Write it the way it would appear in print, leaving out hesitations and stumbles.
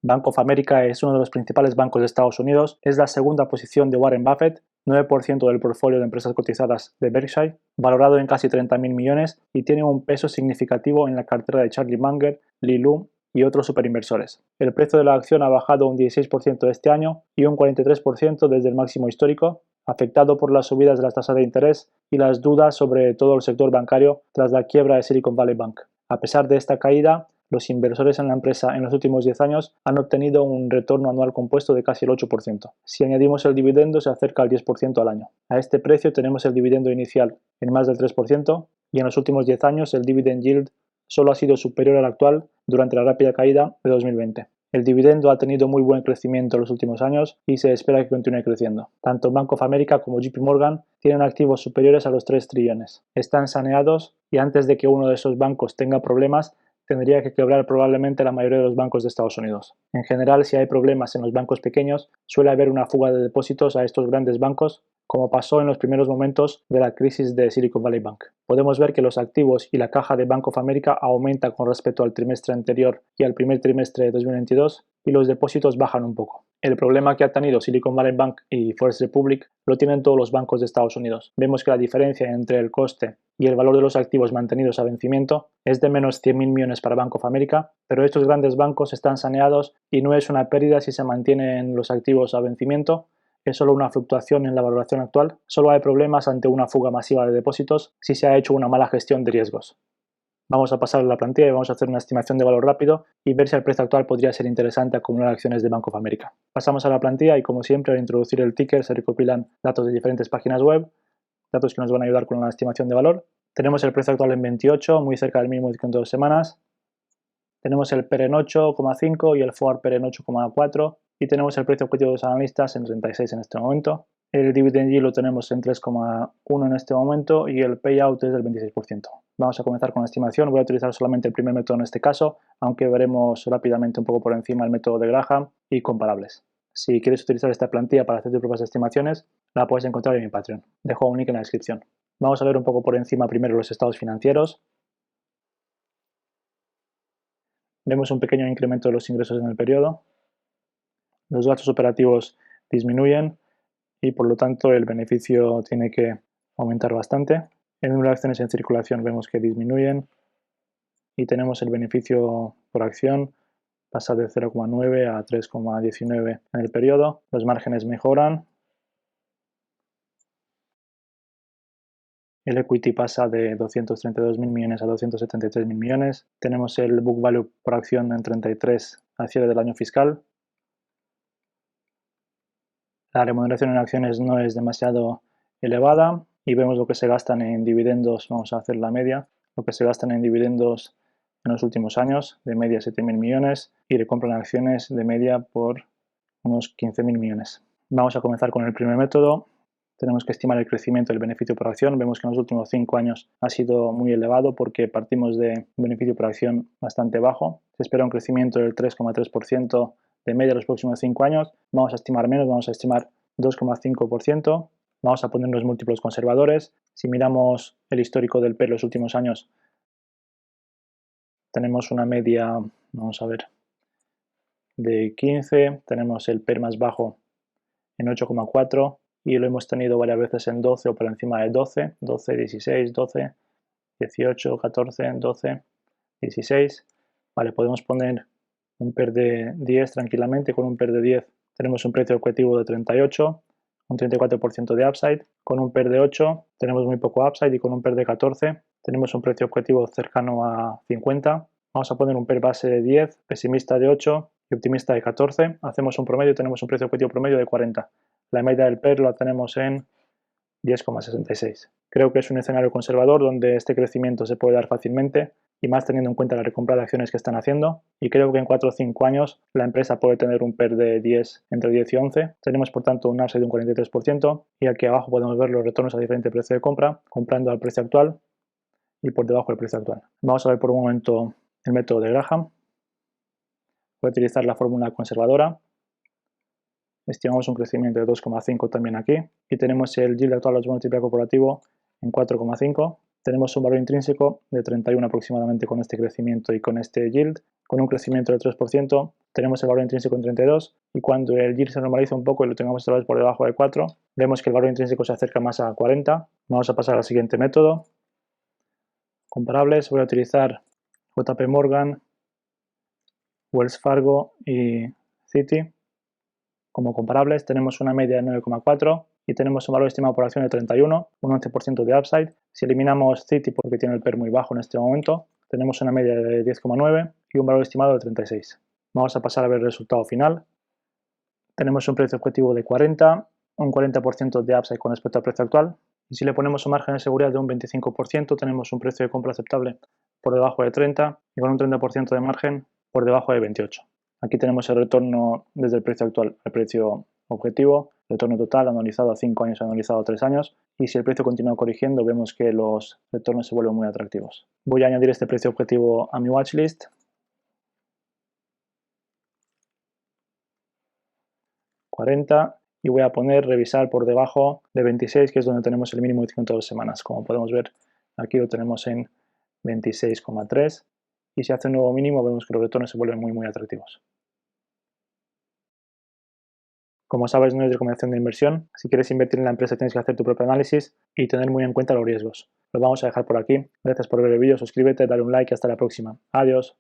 Bank of America es uno de los principales bancos de Estados Unidos, es la segunda posición de Warren Buffett, 9% del portfolio de empresas cotizadas de Berkshire, valorado en casi 30.000 millones y tiene un peso significativo en la cartera de Charlie Munger, Lee Lu y otros superinversores. El precio de la acción ha bajado un 16% este año y un 43% desde el máximo histórico, afectado por las subidas de las tasas de interés y las dudas sobre todo el sector bancario tras la quiebra de Silicon Valley Bank. A pesar de esta caída, los inversores en la empresa en los últimos 10 años han obtenido un retorno anual compuesto de casi el 8%. Si añadimos el dividendo, se acerca al 10% al año. A este precio tenemos el dividendo inicial en más del 3% y en los últimos 10 años el dividend yield solo ha sido superior al actual durante la rápida caída de 2020. El dividendo ha tenido muy buen crecimiento en los últimos años y se espera que continúe creciendo. Tanto Bank of America como JP Morgan tienen activos superiores a los 3 trillones. Están saneados y antes de que uno de esos bancos tenga problemas, tendría que quebrar probablemente la mayoría de los bancos de Estados Unidos. En general, si hay problemas en los bancos pequeños, suele haber una fuga de depósitos a estos grandes bancos, como pasó en los primeros momentos de la crisis de Silicon Valley Bank. Podemos ver que los activos y la caja de Bank of America aumenta con respecto al trimestre anterior y al primer trimestre de 2022 y los depósitos bajan un poco. El problema que ha tenido Silicon Valley Bank y First Republic lo tienen todos los bancos de Estados Unidos. Vemos que la diferencia entre el coste y el valor de los activos mantenidos a vencimiento es de menos 100.000 millones para Bank of America, pero estos grandes bancos están saneados y no es una pérdida si se mantienen los activos a vencimiento, es solo una fluctuación en la valoración actual. Solo hay problemas ante una fuga masiva de depósitos si se ha hecho una mala gestión de riesgos. Vamos a pasar a la plantilla y vamos a hacer una estimación de valor rápido y ver si el precio actual podría ser interesante acumular acciones de Bank of America. Pasamos a la plantilla y, como siempre, al introducir el ticker se recopilan datos de diferentes páginas web, datos que nos van a ayudar con la estimación de valor. Tenemos el precio actual en 28, muy cerca del mínimo de 52 semanas. Tenemos el PER en 8,5 y el FOAR PER en 8,4 y tenemos el precio objetivo de los analistas en 36 en este momento. El dividend yield lo tenemos en 3,1 en este momento y el payout es del 26%. Vamos a comenzar con la estimación. Voy a utilizar solamente el primer método en este caso, aunque veremos rápidamente un poco por encima el método de Graham y comparables. Si quieres utilizar esta plantilla para hacer tus propias estimaciones, la puedes encontrar en mi Patreon. Dejo un link en la descripción. Vamos a ver un poco por encima primero los estados financieros. Vemos un pequeño incremento de los ingresos en el periodo. Los gastos operativos disminuyen y por lo tanto el beneficio tiene que aumentar bastante. El número de acciones en circulación vemos que disminuyen y tenemos el beneficio por acción pasa de 0,9 a 3,19 en el periodo. Los márgenes mejoran. El equity pasa de 232.000 millones a 273.000 millones. Tenemos el book value por acción en 33 al cierre del año fiscal. La remuneración en acciones no es demasiado elevada y vemos lo que se gastan en dividendos. Vamos a hacer la media. Lo que se gastan en dividendos en los últimos años, de media 7.000 millones, y le compran acciones de media por unos 15.000 millones. Vamos a comenzar con el primer método. Tenemos que estimar el crecimiento del beneficio por acción. Vemos que en los últimos 5 años ha sido muy elevado porque partimos de un beneficio por acción bastante bajo. Se espera un crecimiento del 3,3% de media los próximos 5 años. Vamos a estimar menos, vamos a estimar 2,5%. Vamos a poner los múltiplos conservadores. Si miramos el histórico del PER los últimos años, tenemos una media, vamos a ver, de 15. Tenemos el PER más bajo en 8,4 y lo hemos tenido varias veces en 12 o por encima de 12, 12, 16, 12, 18, 14, 12, 16. Vale, podemos poner un PER de 10 tranquilamente. Con un PER de 10 tenemos un precio objetivo de 38, un 34% de upside. Con un PER de 8 tenemos muy poco upside y con un PER de 14 tenemos un precio objetivo cercano a 50. Vamos a poner un PER base de 10, pesimista de 8 y optimista de 14. Hacemos un promedio y tenemos un precio objetivo promedio de 40. La media del PER la tenemos en 10,66. Creo que es un escenario conservador donde este crecimiento se puede dar fácilmente y más teniendo en cuenta la recompra de acciones que están haciendo, y creo que en 4 o 5 años la empresa puede tener un PER de 10, entre 10 y 11. Tenemos por tanto un upside de un 43% y aquí abajo podemos ver los retornos a diferente precio de compra, comprando al precio actual y por debajo del precio actual. Vamos a ver por un momento el método de Graham. Voy a utilizar la fórmula conservadora. Estimamos un crecimiento de 2,5 también aquí y tenemos el yield actual de los bonos AAA corporativo en 4,5. Tenemos un valor intrínseco de 31 aproximadamente con este crecimiento y con este yield. Con un crecimiento del 3% tenemos el valor intrínseco en 32 y cuando el yield se normaliza un poco y lo tengamos otra vez por debajo de 4, vemos que el valor intrínseco se acerca más a 40. Vamos a pasar al siguiente método. Comparables, voy a utilizar JP Morgan, Wells Fargo y Citi. Como comparables tenemos una media de 9,4 y tenemos un valor estimado por acción de 31, un 11% de upside. Si eliminamos Citi porque tiene el PER muy bajo en este momento, tenemos una media de 10,9 y un valor estimado de 36. Vamos a pasar a ver el resultado final. Tenemos un precio objetivo de 40, un 40% de upside con respecto al precio actual. Y si le ponemos un margen de seguridad de un 25%, tenemos un precio de compra aceptable por debajo de 30 y con un 30% de margen por debajo de 28. Aquí tenemos el retorno desde el precio actual al precio objetivo, retorno total analizado a 5 años, analizado a 3 años, y si el precio continúa corrigiendo vemos que los retornos se vuelven muy atractivos. Voy a añadir este precio objetivo a mi watchlist. 40 y voy a poner revisar por debajo de 26, que es donde tenemos el mínimo de 102 semanas. Como podemos ver, aquí lo tenemos en 26,3 y si hace un nuevo mínimo vemos que los retornos se vuelven muy atractivos. Como sabes, no es recomendación de inversión. Si quieres invertir en la empresa tienes que hacer tu propio análisis y tener muy en cuenta los riesgos. Lo vamos a dejar por aquí. Gracias por ver el vídeo, suscríbete, dale un like y hasta la próxima. Adiós.